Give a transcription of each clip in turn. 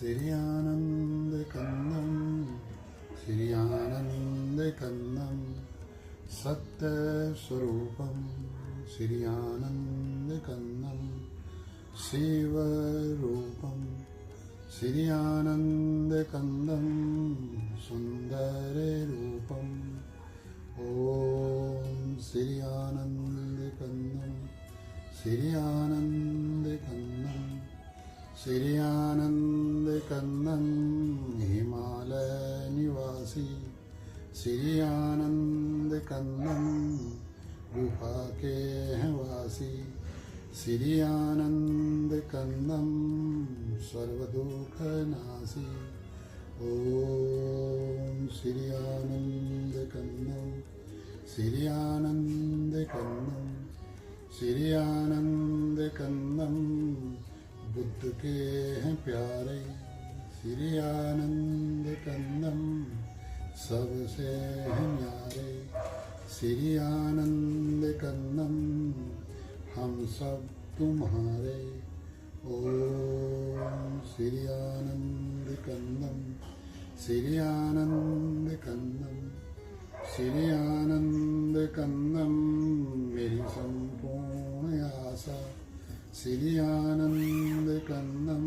श्री आनंद कन्नम श्री आनंद कन्नम सत्य स्वरूपम श्री आनंद कन्नम शिव रूपम श्री आनंद कन्नम सुंदर रूपम ओम श्री आनंद कन्नम श्री आनंद कन्नम श्री आनंद कन्नम हिमालय निवासी श्री आनंद कन्नम गुफा के हैं वासी श्री आनंद कन्नम सर्वदुख नासी ओम श्री आनंद कन्नम श्री आनंद कन्नम श्री आनंद कन्नम बुद्ध के हैं प्यारे श्री आनंद कन्नम सबसे हैं न्यारे श्री आनंद कन्नम हम सब तुम्हारे ओम श्री आनंद कन्नम श्री आनंद कन्नम श्री आनंद कन्नम मेरी संपूर्ण आशा श्री आनंद कन्नम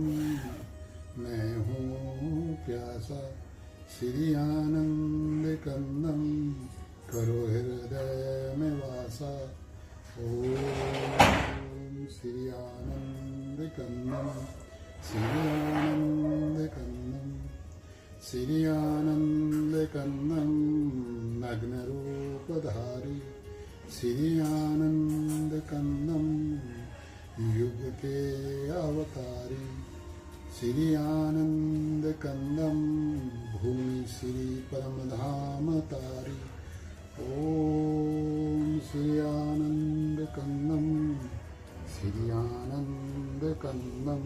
मैं हूँ प्यासा श्री आनंद कन्नम करो हृदय में वासा ओम श्री आनंद कन्नम श्री आनंद कन्नम श्री आनंद कन्नम नग्न रूपधारी श्री आनंद कन्नम युग के अवतारी श्री आनंद कन्नम भूमि श्री परमधाम तारी ओम श्री आनंद कन्नम श्री आनंद कन्नम।